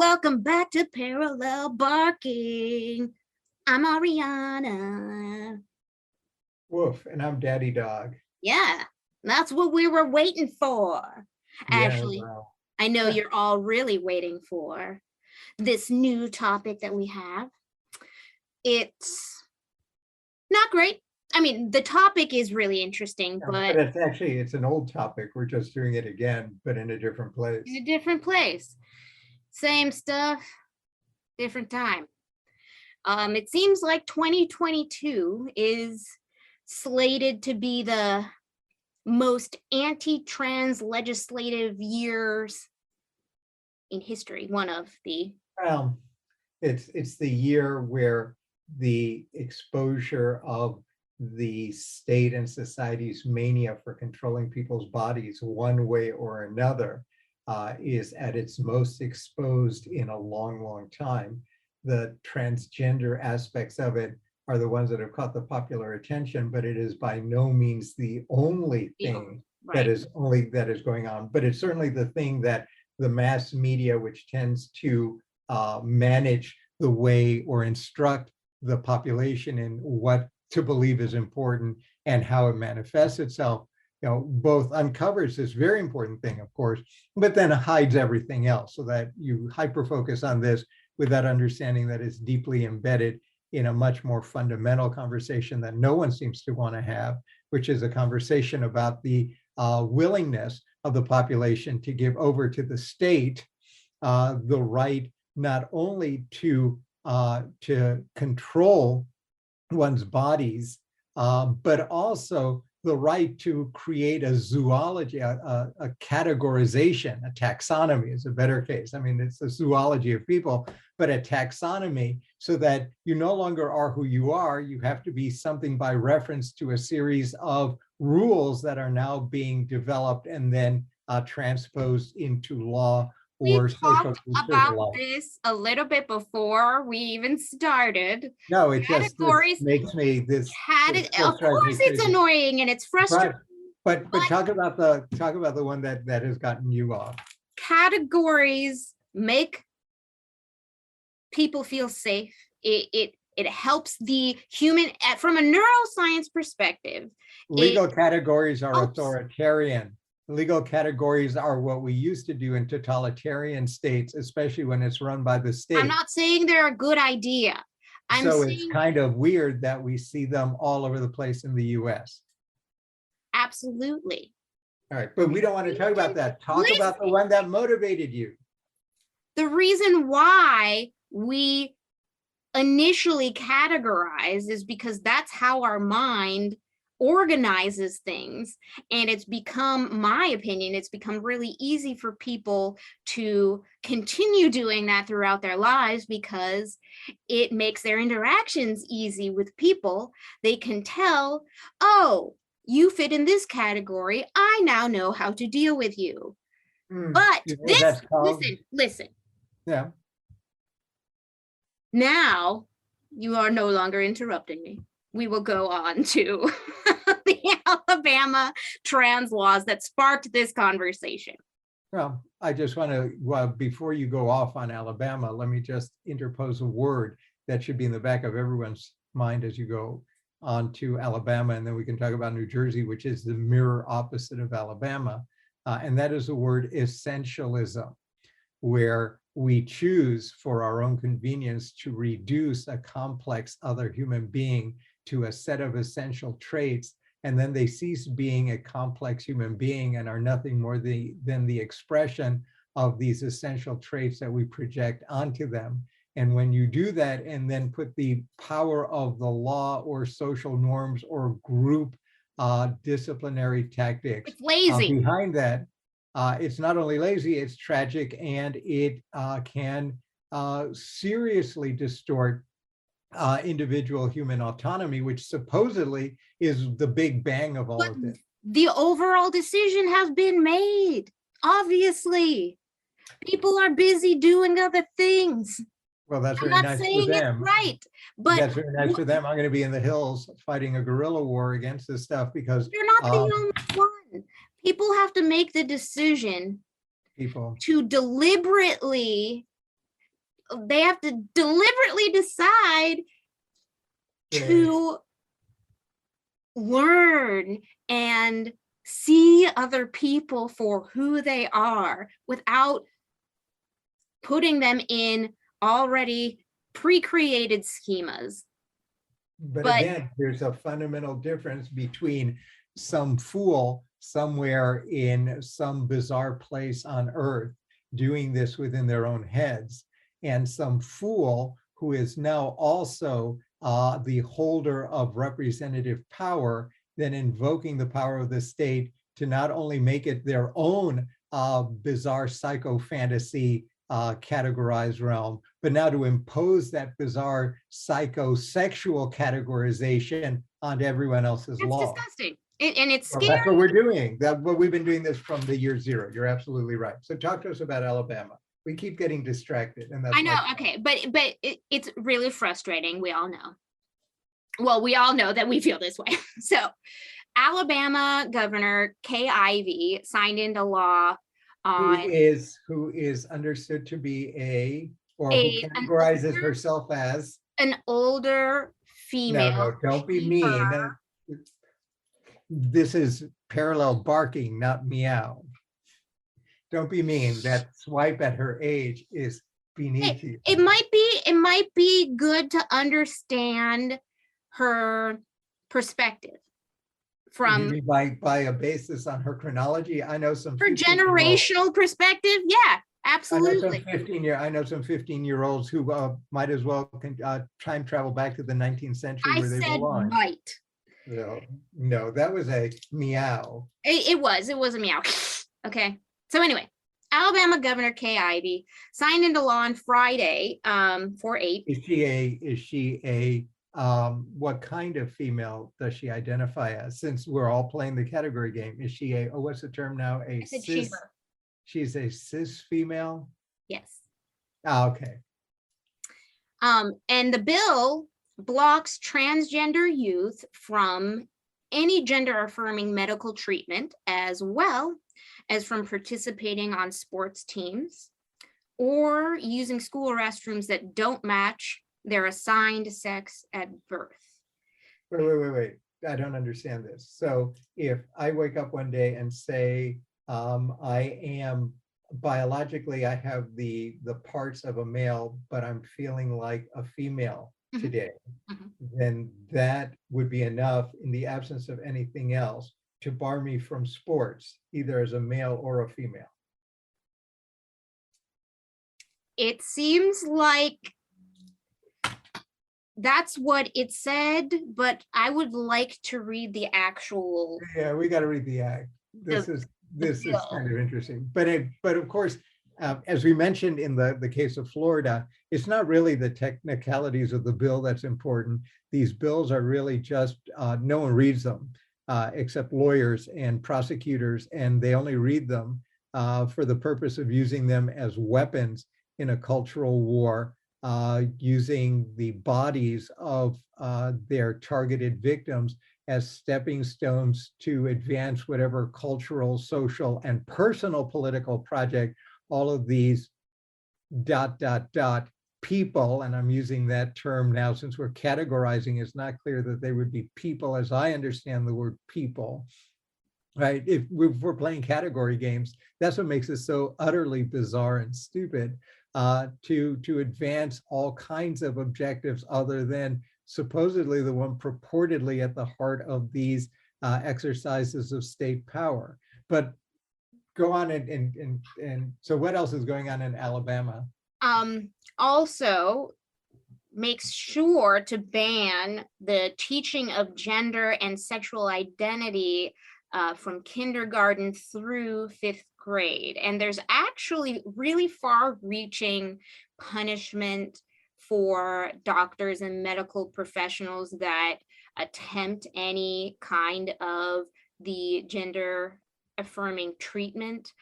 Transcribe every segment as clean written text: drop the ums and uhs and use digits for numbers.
welcome back to Parallel Barking. I'm Ariana. Woof, and I'm Daddy Dog. Yeah, that's what we were waiting for. Yeah, Actually, well, I know you're all really waiting for this new topic that we have. It's not great. I mean, the topic is really interesting, but it's an old topic. We're just doing it again, but in a different place. in a different place. Same stuff, different time. It seems like 2022 is slated to be the most anti-trans legislative years in history. One of the Well, it's the year where the exposure of the state and society's mania for controlling people's bodies one way or another is at its most exposed in a long, long time. The transgender aspects of it are the ones that have caught the popular attention, but it is by no means the only thing that is going on. But it's certainly the thing that the mass media, which tends to manage the way or instruct the population in what to believe is important and how it manifests itself, both uncovers this very important thing, of course, but then hides everything else, so that you hyper focus on this with that understanding that it's deeply embedded in a much more fundamental conversation that no one seems to want to have, which is a conversation about the willingness of the population to give over to the state the right not only to control one's bodies, but also the right to create a zoology, a categorization, a taxonomy is a better case. I mean, it's the zoology of people, but a taxonomy, so that you no longer are who you are. You have to be something by reference to a series of rules that are now being developed and then transposed into law. We talked about this a little bit before we even started. No, it just makes me this. Of course, it's annoying and it's frustrating. But talk about the one that has gotten you off. Categories make people feel safe. It helps the human from a neuroscience perspective. Legal categories are authoritarian. Legal categories are what we used to do in totalitarian states, especially when it's run by the state. I'm not saying they're a good idea. It's kind of weird that we see them all over the place in the US. Absolutely. All right, but we don't want to talk about that. Talk about the one that motivated you. The reason why we initially categorize is because that's how our mind organizes things, and it's become, my opinion, it's become really easy for people to continue doing that throughout their lives because it makes their interactions easy with people. They can tell, oh, you fit in this category, I now know how to deal with you. But this, listen. Yeah. Now you are no longer interrupting me. We will go on to the Alabama trans laws that sparked this conversation. Well, I just want to, before you go off on Alabama, let me just interpose a word that should be in the back of everyone's mind as you go on to Alabama, and then we can talk about New Jersey, which is the mirror opposite of Alabama, and that is the word essentialism, where we choose for our own convenience to reduce a complex other human being to a set of essential traits, and then they cease being a complex human being and are nothing more than the expression of these essential traits that we project onto them. And when you do that and then put the power of the law or social norms or group disciplinary tactics behind that, it's not only lazy, it's tragic, and it can seriously distort individual human autonomy, which supposedly is the big bang of all of this. The overall decision has been made. Obviously, people are busy doing other things. Well, that's very nice for them. Right, but that's very nice for them. I'm going to be in the hills fighting a guerrilla war against this stuff because you're not the only one. People have to make the decision to deliberately they have to deliberately decide Yeah. to learn and see other people for who they are without putting them in already pre-created schemas. But But again, there's a fundamental difference between some fool somewhere in some bizarre place on earth doing this within their own heads, and some fool who is now also the holder of representative power, then invoking the power of the state to not only make it their own bizarre psycho fantasy categorized realm, but now to impose that bizarre psychosexual categorization onto everyone else's it's law. disgusting. And it's Well, scary. that's what we're doing. That what we've been doing this from the year zero. You're absolutely right. So talk to us about Alabama. We keep getting distracted, and that's I know, my fault. okay, but it's really frustrating. We all know. Well, we all know that we feel this way. So Alabama Governor Kay Ivey signed into law Who on is understood to be or who an categorizes herself as. older No, female. don't be she, mean. her. This is parallel barking, not meow. Don't be mean. That swipe at her age is beneath you. It might be good to understand her perspective You from mean by a basis on her chronology? I know some her 15-year-olds. generational perspective. Yeah, absolutely. I know some 15-year-olds who might as well time travel back to the 19th century I where they said belong. might. No, that was a meow. It was a meow. Okay. So anyway, Alabama Governor Kay Ivey signed into law on Friday, 4/8. Is she a what kind of female does she identify as? Since we're all playing the category game, is she what's the term now? I said she, her. She's a cis female? Yes. Okay. And the bill blocks transgender youth from any gender affirming medical treatment, as well as from participating on sports teams or using school restrooms that don't match their assigned sex at birth. Wait. I don't understand this. So if I wake up one day and say, I am biologically, I have the parts of a male, but I'm feeling like a female today, then that would be enough in the absence of anything else to bar me from sports, either as a male or a female. It seems like that's what it said, but I would like to read the actual. Yeah, we got to read the act. This is kind of interesting. But of course, as we mentioned in the case of Florida, it's not really the technicalities of the bill that's important. These bills are really just, no one reads them except lawyers and prosecutors, and they only read them for the purpose of using them as weapons in a cultural war, using the bodies of their targeted victims as stepping stones to advance whatever cultural, social, and personal political project all of these ... people, and I'm using that term now since we're categorizing, it's not clear that they would be people as I understand the word people, right? If we're playing category games, that's what makes it so utterly bizarre and stupid, to advance all kinds of objectives other than supposedly the one purportedly at the heart of these exercises of state power. But go on and so what else is going on in Alabama? Also makes sure to ban the teaching of gender and sexual identity from kindergarten through 5th grade. And there's actually really far-reaching punishment for doctors and medical professionals that attempt any kind of the gender affirming treatment,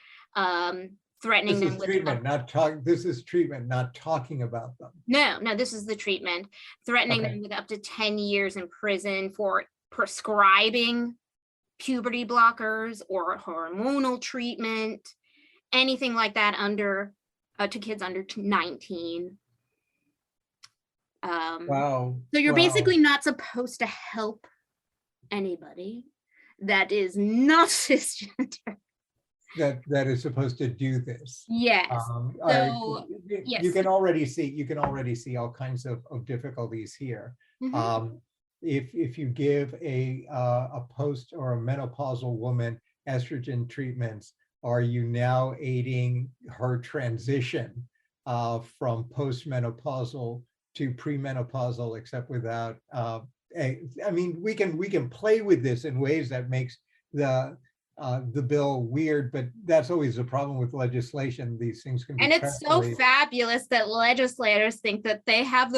threatening them with treatment, this is treatment, not talking about them. No, this is the treatment, threatening them with up to 10 years in prison for prescribing puberty blockers or hormonal treatment, anything like that under to kids under 19. Wow. So you're Wow. basically not supposed to help anybody that is not cisgender. That is supposed to do this. Yes. All right. So yes. You can already see all kinds of difficulties here. Mhm. If you give a post or a menopausal woman estrogen treatments, are you now aiding her transition from postmenopausal to premenopausal, except without I mean, we can play with this in ways that makes the bill weird, but that's always the problem with legislation. These things can be And it's so carefully. fabulous that legislators think that they have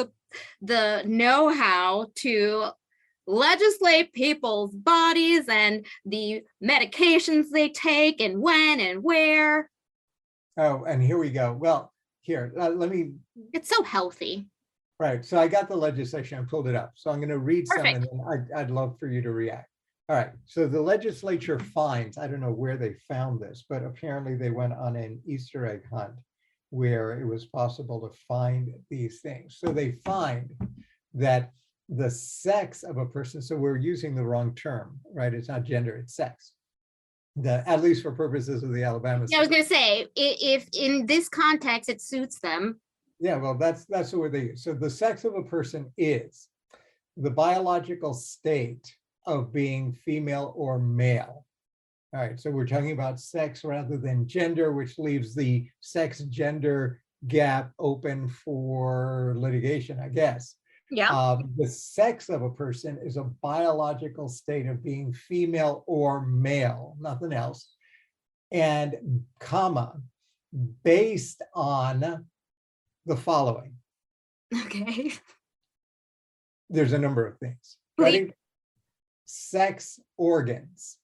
the know-how to legislate people's bodies and the medications they take and when and where. Oh, and here we go. Well, here, let me, It's so healthy. right. So I got the legislation, I pulled it up. So I'm going to read some and Perfect. then I'd love for you to react. All right. So the legislature finds, I don't know where they found this, but apparently they went on an Easter egg hunt where it was possible to find these things. So they find that the sex of a person, so we're using the wrong term, right? It's not gender, it's sex. At least for purposes of the Alabama. Yeah, I was gonna say, if in this context it suits them. Yeah, well, that's the word they use. So the sex of a person is the biological state of being female or male. All right, so we're talking about sex rather than gender, which leaves the sex gender gap open for litigation, I guess. Yeah. The sex of a person is a biological state of being female or male, nothing else. And comma, based on the following. Okay. There's a number of things. Please. Ready? Sex organs.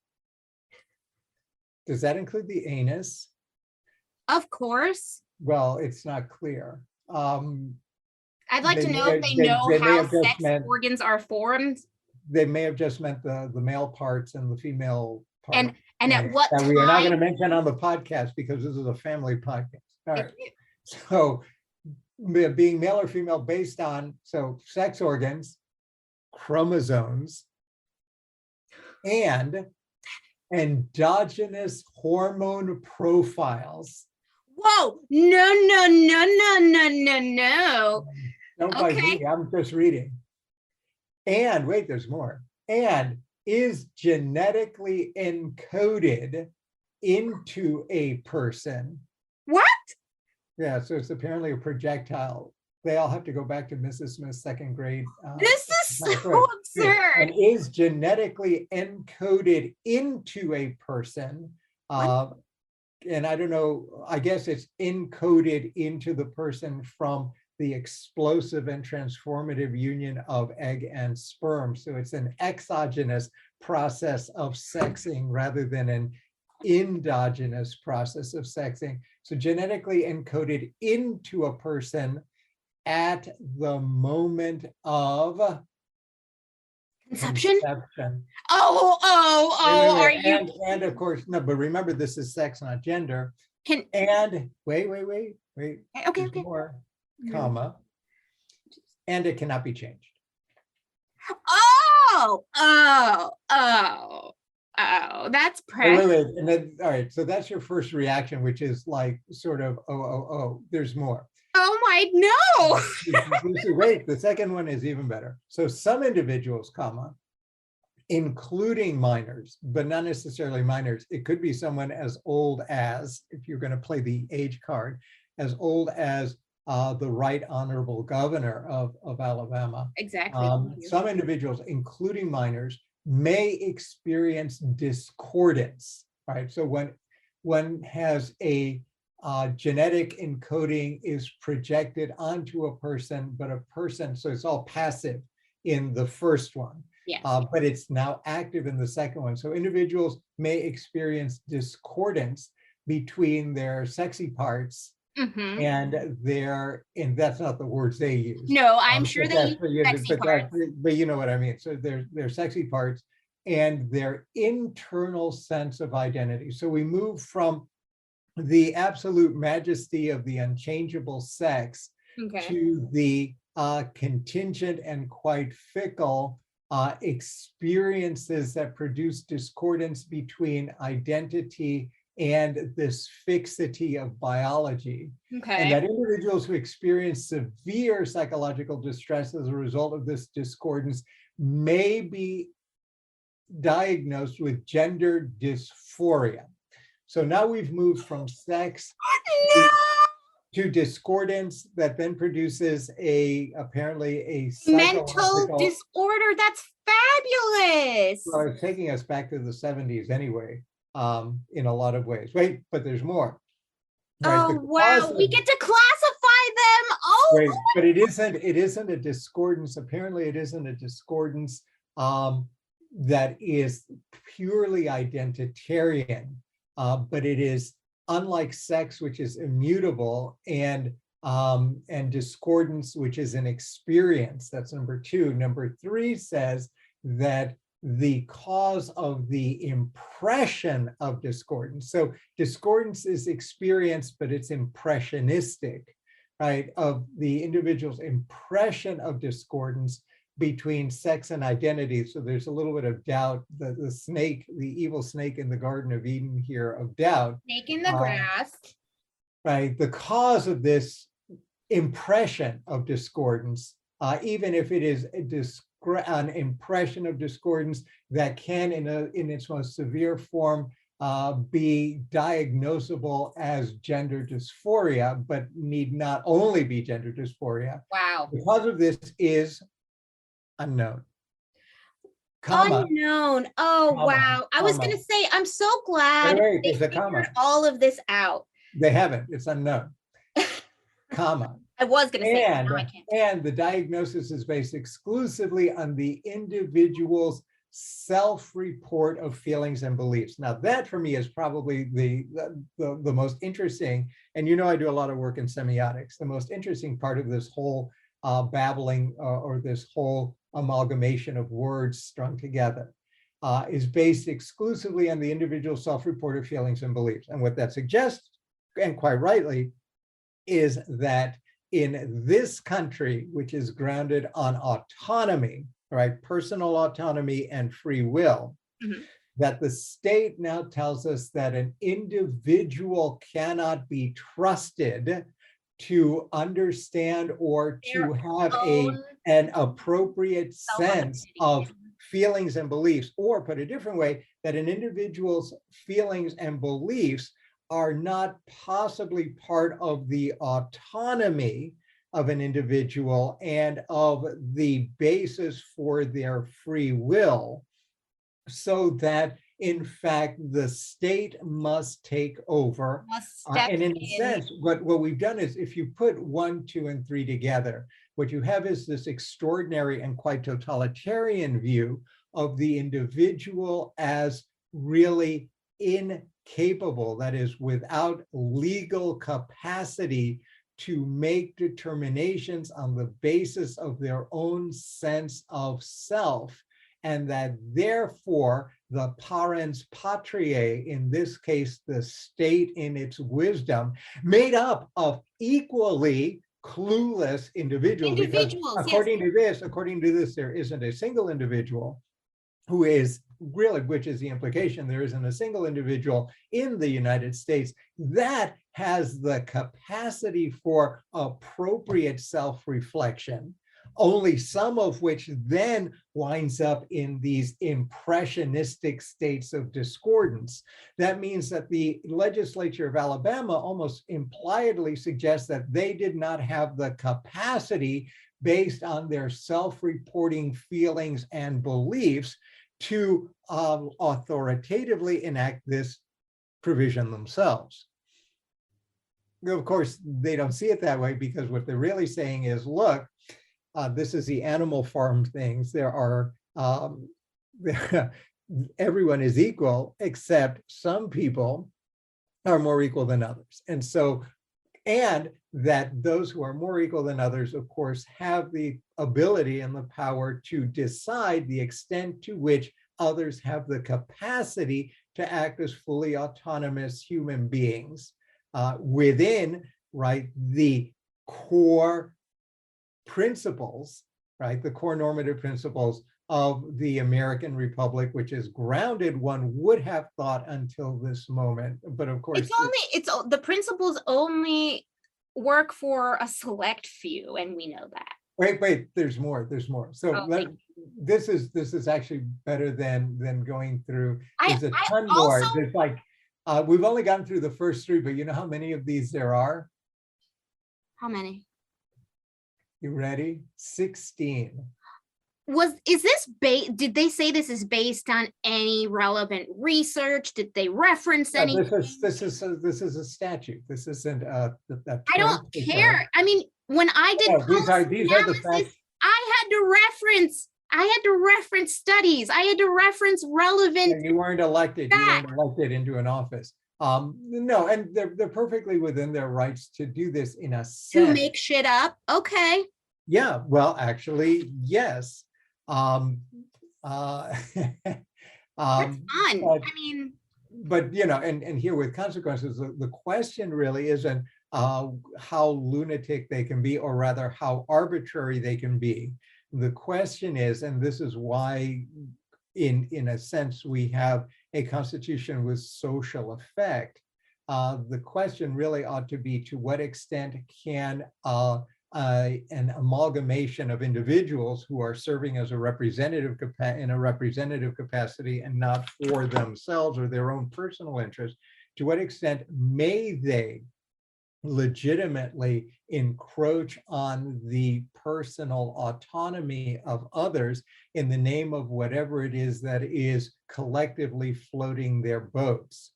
Does that include the anus? Of course. Well, it's not clear. I'd like to know if they know how sex organs are formed. They may have just meant the male parts and the female part. And at what time? We are not going to mention on the podcast because this is a family podcast. All right. So being male or female based on, so sex organs, chromosomes, and endogenous hormone profiles. Whoa, no. Don't bite me, I'm just reading. And wait, there's more. And is genetically encoded into a person. What? Yeah, so it's apparently a projectile. They all have to go back to Mrs. Smith's second grade. This is so absurd. And is genetically encoded into a person. And I don't know, I guess it's encoded into the person from the explosive and transformative union of egg and sperm. So it's an exogenous process of sexing rather than an endogenous process of sexing. So genetically encoded into a person at the moment of conception. Oh, are you? And of course, no, but remember, this is sex, not gender. And wait. Okay. More, comma, and it cannot be changed. That's precious. Wait. And then, all right, so that's your first reaction, which is like sort of, there's more. Oh my, no. Wait, the second one is even better. So some individuals, comma, including minors, but not necessarily minors. It could be someone as old as, if you're going to play the age card, as old as the Right Honorable Governor of Alabama. Exactly. Some individuals, including minors, may experience discordance, right? So when one has a genetic encoding is projected onto a person, but a person, so it's all passive in the first one, yes. But it's now active in the second one. So individuals may experience discordance between their sexy parts and that's not the words they use. No, I'm sure they use sexy parts. But you know what I mean. So their sexy parts and their internal sense of identity. So we move from the absolute majesty of the unchangeable sex to the contingent and quite fickle experiences that produce discordance between identity and this fixity of biology. And that individuals who experience severe psychological distress as a result of this discordance may be diagnosed with gender dysphoria. So now we've moved from sex No! to discordance that then produces apparently a Mental psychological. disorder. That's fabulous. Well, it's taking us back to the 70s anyway, in a lot of ways. Wait, but there's more. Right? Oh, wow. We get to classify them. Oh, Right, but it isn't a discordance. Apparently, it isn't a discordance that is purely identitarian, but it is unlike sex, which is immutable, and discordance, which is an experience. That's number two. Number three says that the cause of the impression of discordance. So discordance is experience, but it's impressionistic, right? Of the individual's impression of discordance between sex and identity. So there's a little bit of doubt, the snake, the evil snake in the Garden of Eden here of doubt. snake in the grass. Right, the cause of this impression of discordance, even if it is an impression of discordance that can, in its most severe form, be diagnosable as gender dysphoria, but need not only be gender dysphoria. Wow. The cause of this is unknown. Comma. Unknown. Oh, Comma. wow. I was going to say, I'm so glad Wait, they there's a comma. figured all of this out. They haven't. It's unknown. Comma. I was going to say, And, now I can't. and the diagnosis is based exclusively on the individual's self-report of feelings and beliefs. Now that for me is probably the most interesting, and you know I do a lot of work in semiotics. The most interesting part of this whole babbling or this whole amalgamation of words strung together is based exclusively on the individual self-reported feelings and beliefs. And what that suggests, and quite rightly, is that in this country, which is grounded on autonomy, right, personal autonomy and free will, that the state now tells us that an individual cannot be trusted to understand or to have an appropriate sense of feelings and beliefs, or put a different way, that an individual's feelings and beliefs are not possibly part of the autonomy of an individual and of the basis for their free will, so that in fact the state must take over. And in a sense, what we've done is, if you put 1, 2, and 3 together, what you have is this extraordinary and quite totalitarian view of the individual as really incapable, that is, without legal capacity to make determinations on the basis of their own sense of self, and that therefore the parens patriae, in this case, the state in its wisdom, made up of equally clueless individuals. Because according to this, there isn't a single individual who is really, which is the implication, there isn't a single individual in the United States that has the capacity for appropriate self-reflection, only some of which then winds up in these impressionistic states of discordance. That means that the legislature of Alabama almost impliedly suggests that they did not have the capacity, based on their self-reporting feelings and beliefs, to authoritatively enact this provision themselves. Of course, they don't see it that way, because what they're really saying is, look, this is the animal farm things. There are, everyone is equal, except some people are more equal than others. And so, and that those who are more equal than others, of course, have the ability and the power to decide the extent to which others have the capacity to act as fully autonomous human beings within, right, the core principles, right? The core normative principles of the American Republic, which is grounded, one would have thought until this moment. But of course, The principles only work for a select few, and we know that. wait, there's more. So Okay. this is actually better than going through. There's a I ton more. also, There's like, we've only gotten through the first three, but you know how many of these there are? how many? You ready? 16. Did they say this is based on any relevant research? Did they reference No, any? this is a statute. This isn't a I don't care. I mean, when I did No, these are the analysis, facts. I had to reference studies. I had to reference relevant You weren't elected. You facts. weren't elected into an office. No, and they're perfectly within their rights to do this in a To sense. make shit up. Okay. Yeah, well, actually, yes. Um, uh, That's um, fun. but, I mean, but you know, and here with consequences, the question really isn't how lunatic they can be, or rather how arbitrary they can be. The question is, and this is why in a sense we have a constitution with social effect. The question really ought to be, to what extent can an amalgamation of individuals who are serving as a representative in a representative capacity and not for themselves or their own personal interest, to what extent may they legitimately encroach on the personal autonomy of others in the name of whatever it is that is collectively floating their boats.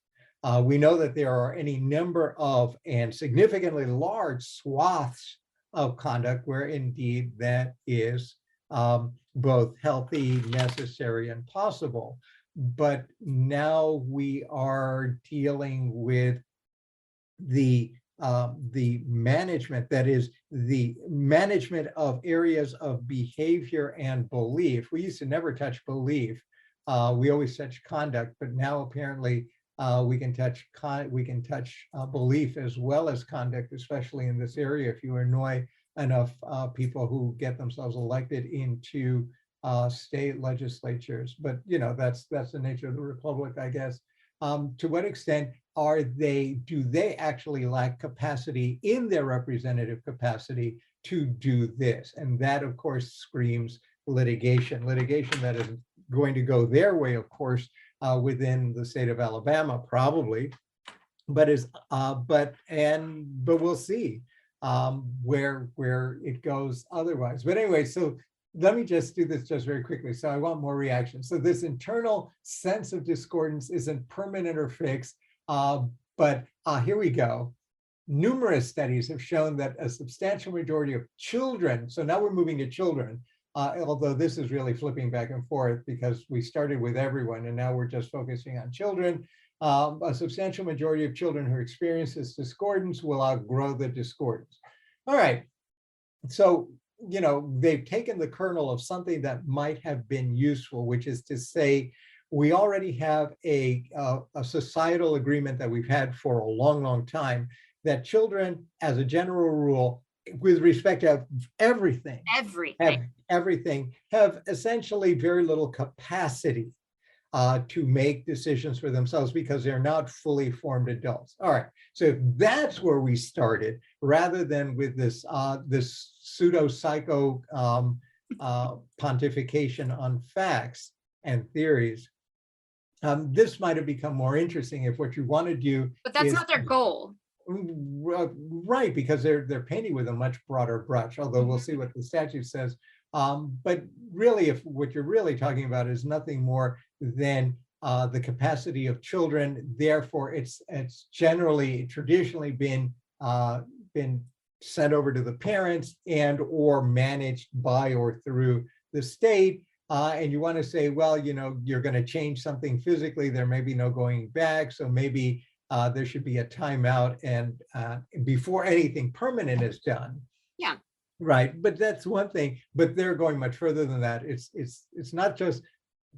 We know that there are any number of and significantly large swaths of conduct where indeed that is both healthy, necessary, and possible. But now we are dealing with the management, that is the management of areas of behavior and belief. We used to never touch belief. We always touch conduct, but now apparently we can touch belief as well as conduct, especially in this area. If you annoy enough people who get themselves elected into state legislatures, but you know, that's the nature of the republic, I guess. To what extent do they actually lack capacity in their representative capacity to do this? And that, of course, screams litigation that is going to go their way, of course, within the state of Alabama, probably, but we'll see where it goes otherwise. But anyway, so let me just do this just very quickly. So I want more reaction. So this internal sense of discordance isn't permanent or fixed, but here we go. Numerous studies have shown that a substantial majority of children, so now we're moving to children, although this is really flipping back and forth because we started with everyone and now we're just focusing on children. A substantial majority of children who experience this discordance will outgrow the discordance. All right, so you know, they've taken the kernel of something that might have been useful, which is to say, we already have a societal agreement that we've had for a long time, that children, as a general rule, with respect to everything, have essentially very little capacity to make decisions for themselves because they're not fully formed adults. All right, so if that's where we started, rather than with this this pseudo-psycho pontification on facts and theories, this might have become more interesting if what you want to do. But that's not their goal. Right, because they're painting with a much broader brush, although we'll see what the statute says. But really, if what you're really talking about is nothing more than the capacity of children, therefore it's traditionally been sent over to the parents and or managed by or through the state. And you want to say, well, you know, you're going to change something physically, there may be no going back, so maybe there should be a timeout and before anything permanent is done. Yeah. Right, but that's one thing. But they're going much further than that. It's not just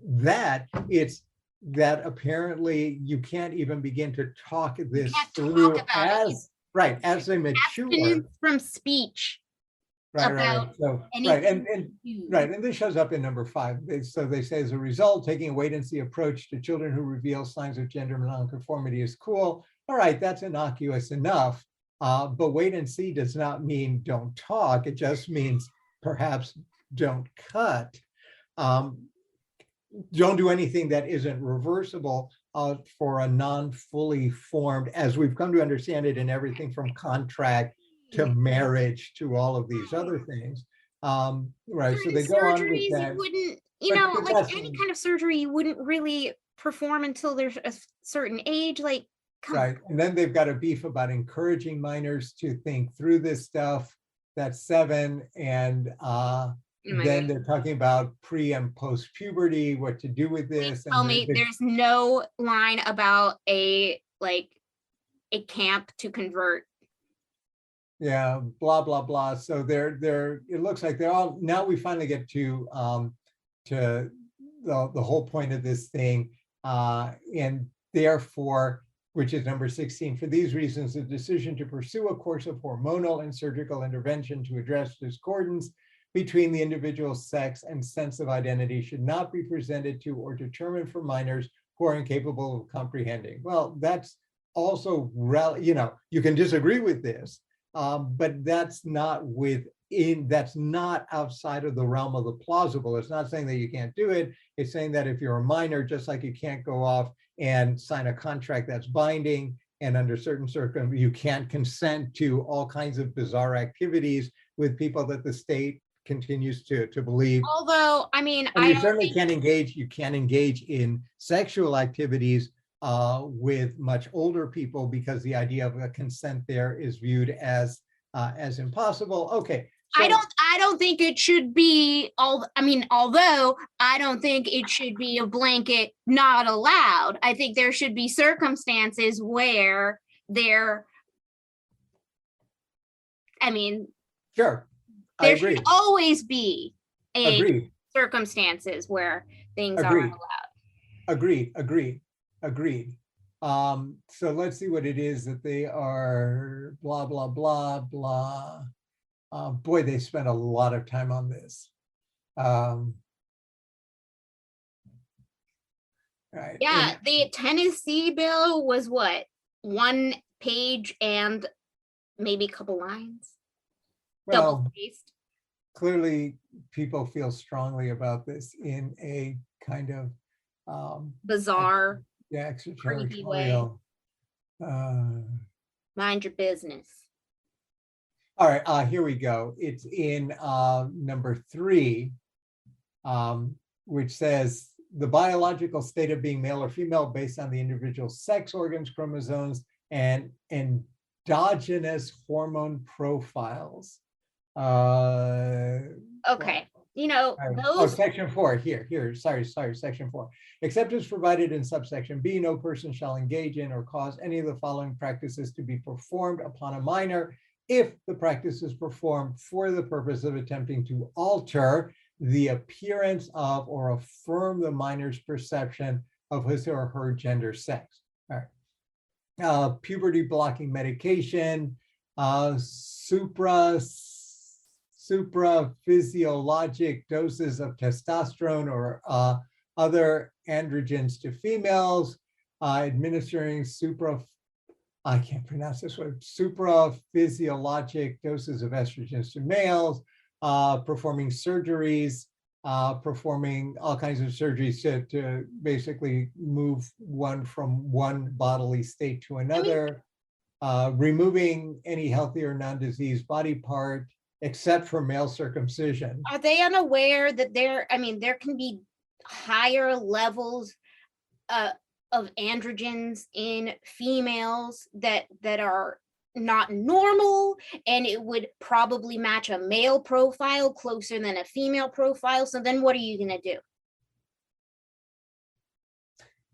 that. It's that apparently you can't even begin to talk this through as a mature from speech. about So, anything and you do. right, and this shows up in number 5. So they say, as a result, taking a wait and see approach to children who reveal signs of gender nonconformity is cool. All right, that's innocuous enough. But wait and see does not mean don't talk. It just means perhaps don't cut. Um, don't do anything that isn't reversible for a non-fully formed, as we've come to understand it in everything from contract to marriage to all of these other things. Right, so Certain they go on with surgeries you that. wouldn't, But like that's any kind of surgery you wouldn't really perform until there's a certain age. Like, come right. on. And then they've got a beef about encouraging minors to think through this stuff. That's 7. And Oh my then God. they're talking about pre and post puberty, what to do with Please this. tell And me there's no line about a camp to convert. yeah, blah, blah, blah. So it looks like they're all, now we finally get to the whole point of this thing. And therefore, which is number 16, for these reasons, the decision to pursue a course of hormonal and surgical intervention to address discordance between the individual's sex and sense of identity should not be presented to or determined for minors who are incapable of comprehending. Well, that's also, you can disagree with this, but that's not that's not outside of the realm of the plausible. It's not saying that you can't do it. It's saying that if you're a minor, just like you can't go off and sign a contract that's binding, and under certain circumstances, you can't consent to all kinds of bizarre activities with people that the state continues to believe. Although, I mean, And I you don't certainly think can't engage, in sexual activities with much older people, because the idea of a consent there is viewed as impossible. Okay. So, I don't think it should be although I don't think it should be a blanket not allowed. I think there should be circumstances where I mean, sure, I there agree. should always be a Agreed. circumstances where things Agreed. aren't allowed. Agreed. So let's see what it is that they are, blah, blah, blah, blah. Boy, they spent a lot of time on this. Right. Yeah, the Tennessee bill was what, 1 page and maybe a couple lines, double Well, spaced. clearly people feel strongly about this in a kind of Bizarre, yeah, creepy way. extraterritorial. Mind your business. All right, here we go. It's in number 3, which says the biological state of being male or female based on the individual's sex organs, chromosomes, and endogenous hormone profiles. Okay, those. Section 4, here, sorry, section 4. Except as provided in subsection B, no person shall engage in or cause any of the following practices to be performed upon a minor if the practice is performed for the purpose of attempting to alter the appearance of or affirm the minor's perception of his or her gender sex. All right. Puberty blocking medication, supraphysiologic doses of testosterone or other androgens to females, administering I can't pronounce this word, supraphysiologic doses of estrogens to males, performing surgeries, performing all kinds of surgeries to basically move one from one bodily state to another, removing any healthy or non-diseased body part, except for male circumcision. Are they unaware that there can be higher levels of androgens in females that are not normal, and it would probably match a male profile closer than a female profile? So then what are you going to do?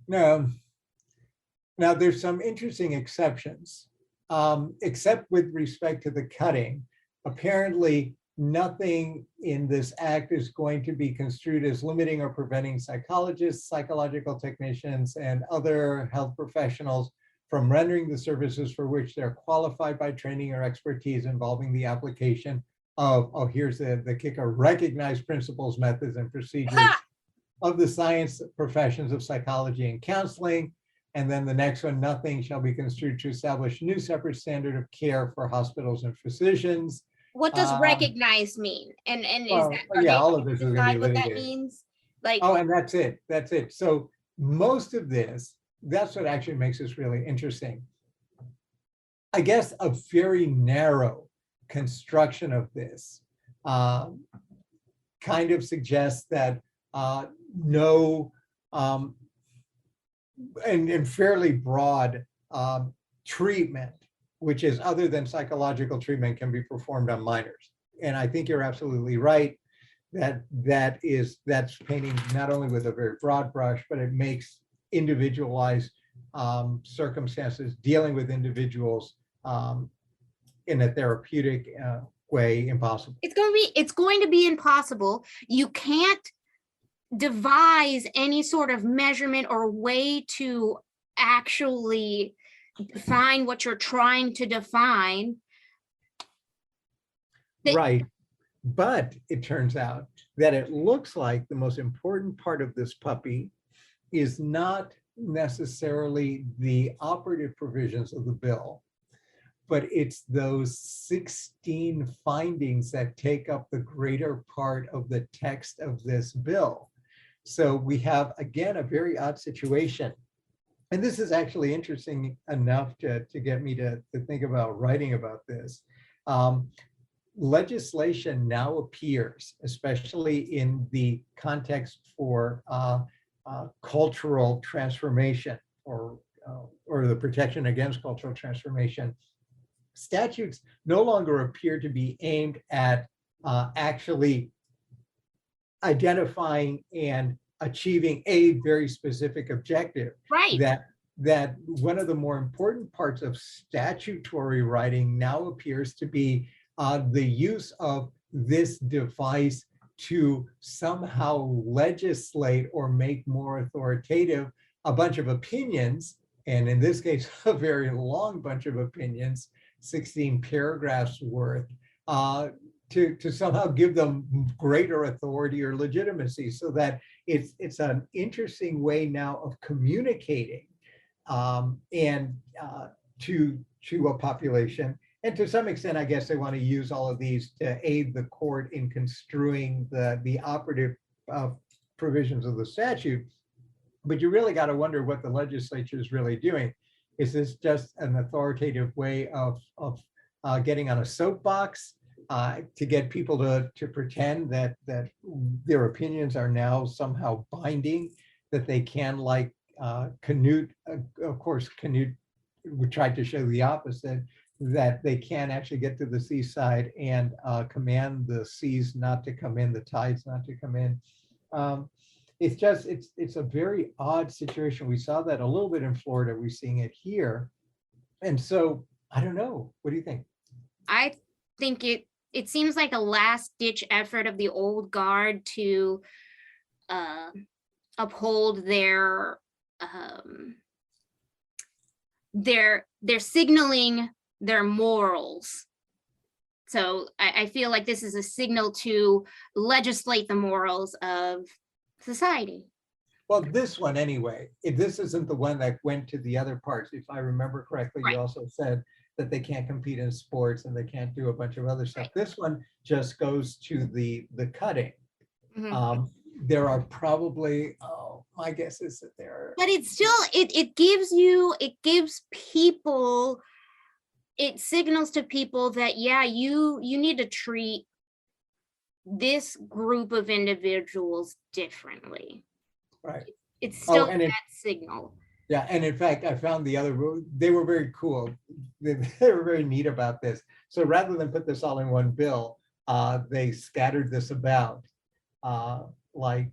No. Now there's some interesting exceptions, except with respect to the cutting. Apparently, nothing in this act is going to be construed as limiting or preventing psychologists, psychological technicians, and other health professionals from rendering the services for which they're qualified by training or expertise involving the application of, oh, here's the kicker, recognize principles, methods, and procedures of the science professions of psychology and counseling. And then the next one, nothing shall be construed to establish new separate standard of care for hospitals and physicians. What does recognize mean? And is that, Well, are yeah, they all going of this to is going to decide be what that litigated. means? Like, Oh, and that's it. That's it. So most of this, that's what actually makes this really interesting. I guess a very narrow construction of this kind of suggests that no, and fairly broad treatment, which is other than psychological treatment, can be performed on minors. And I think you're absolutely right that that's painting not only with a very broad brush, but it makes individualized circumstances dealing with individuals in a therapeutic way impossible. it's going to be impossible. You can't devise any sort of measurement or way to actually define what you're trying to define. Right. But it turns out that it looks like the most important part of this puppy is not necessarily the operative provisions of the bill, but it's those 16 findings that take up the greater part of the text of this bill. So we have, again, a very odd situation. And this is actually interesting enough to get me to think about writing about this. Legislation now appears, especially in the context for cultural transformation or the protection against cultural transformation. Statutes no longer appear to be aimed at actually identifying and achieving a very specific objective. Right. That one of the more important parts of statutory writing now appears to be the use of this device to somehow legislate or make more authoritative a bunch of opinions, and in this case, a very long bunch of opinions, 16 paragraphs worth, to somehow give them greater authority or legitimacy, so that it's an interesting way now of communicating and to a population. And to some extent, I guess they want to use all of these to aid the court in construing the operative provisions of the statute. But you really got to wonder what the legislature is really doing. Is this just an authoritative way of getting on a soapbox to get people to pretend that their opinions are now somehow binding, that they can, like Canute, of course, Canute tried to show the opposite, that they can actually get to the seaside and command the seas not to come in, the tides not to come in. It's just, it's a very odd situation. We saw that a little bit in Florida. We're seeing it here. And so, I don't know. What do you think? I think it seems like a last ditch effort of the old guard to uphold their signaling their morals. So I feel like this is a signal to legislate the morals of society. Well, this one anyway, if this isn't the one that went to the other parts, if I remember correctly, Right. You also said that they can't compete in sports and they can't do a bunch of other stuff. Right. This one just goes to the cutting. Mhm. There are probably, oh, my guess is that there are. But it's still, it gives people, it signals to people that, yeah, you need to treat this group of individuals differently. Right. It's still and that signal. Yeah, and in fact, I found the other, they were very cool. They were very neat about this. So rather than put this all in one bill, they scattered this about like,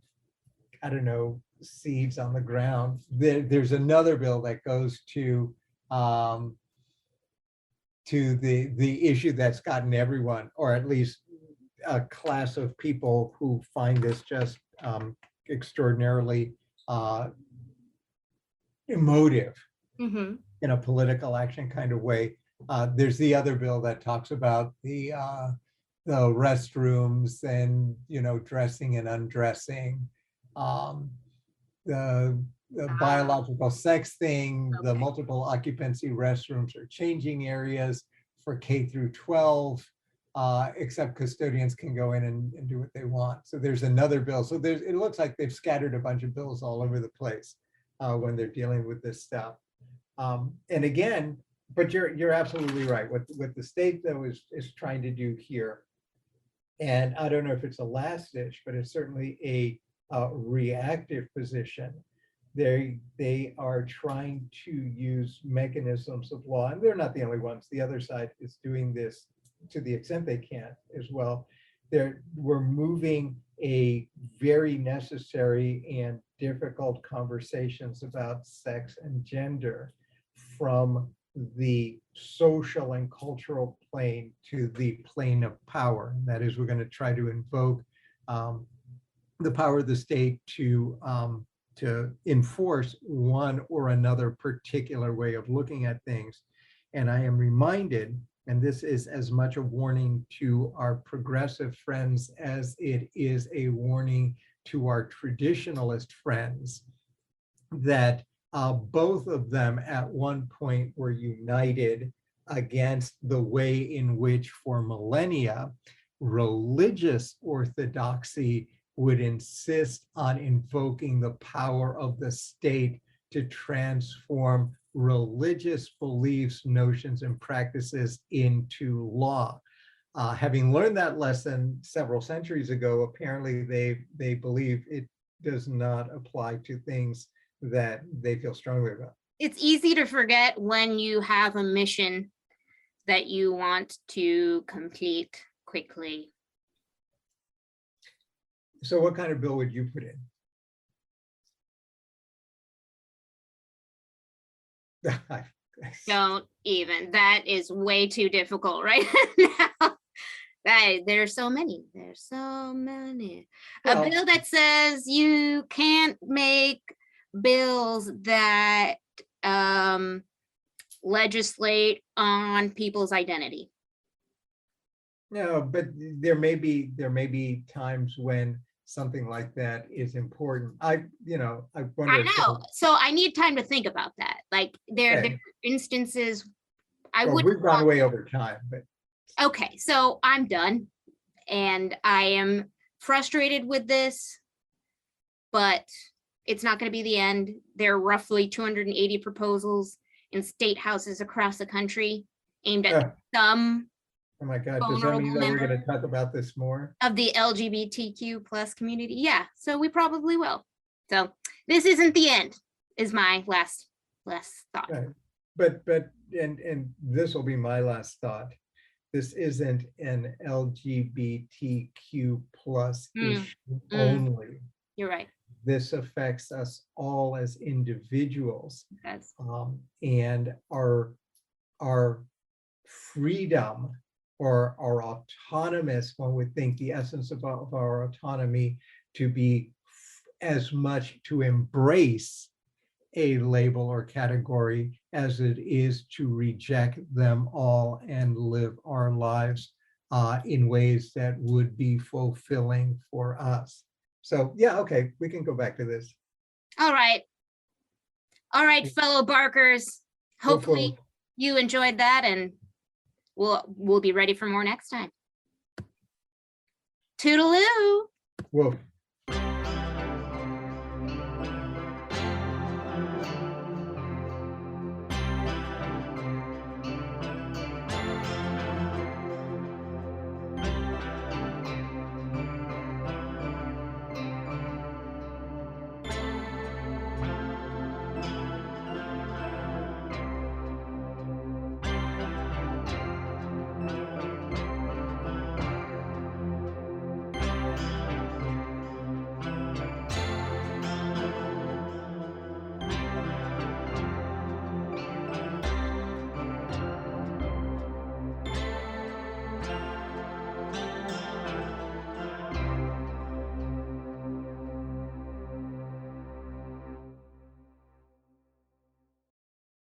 I don't know, seeds on the ground. There's another bill that goes to the issue that's gotten everyone, or at least a class of people who find this just extraordinarily emotive Mm-hmm. in a political action kind of way. There's the other bill that talks about the the restrooms and, dressing and undressing. Um, the biological sex thing, the Okay. multiple occupancy restrooms are changing areas for K through 12, except custodians can go in and do what they want. So there's another bill. So it looks like they've scattered a bunch of bills all over the place when they're dealing with this stuff. And again, but you're absolutely right. What the state though is trying to do here, and I don't know if it's a last ditch, but it's certainly a reactive position. They are trying to use mechanisms of law, and they're not the only ones. The other side is doing this to the extent they can as well. We're moving a very necessary and difficult conversations about sex and gender from the social and cultural plane to the plane of power. And that is, we're going to try to invoke the power of the state to enforce one or another particular way of looking at things. And I am reminded, and this is as much a warning to our progressive friends as it is a warning to our traditionalist friends, that both of them at one point were united against the way in which for millennia religious orthodoxy would insist on invoking the power of the state to transform religious beliefs, notions, and practices into law. Having learned that lesson several centuries ago, apparently they believe it does not apply to things that they feel strongly about. It's easy to forget when you have a mission that you want to complete quickly. So what kind of bill would you put in? Don't even. That is way too difficult right now. There's so many. There's so many. Well, A bill that says you can't make bills that legislate on people's identity. no, but there may be times when something like that is important. I wonder. I know. So I need time to think about that. Like there Okay. are instances I Well, would we've gone way over time, but okay, so I'm done. And I am frustrated with this, but it's not going to be the end. There are roughly 280 proposals in state houses across the country aimed at some oh my God, does that mean vulnerable that we're going member to talk about this more? of the LGBTQ plus community. Yeah, so we probably will. So this isn't the end, is my last thought. Right. But and this will be my last thought. This isn't an LGBTQ plus issue only. You're right. This affects us all as individuals, That's and our freedom or our autonomous, one would think the essence of our autonomy to be as much to embrace a label or category as it is to reject them all and live our lives in ways that would be fulfilling for us. So yeah, okay, we can go back to this. all right. All right, fellow Barkers. Go Hopefully forward. you enjoyed that, and we'll be ready for more next time. Toodaloo. Whoa.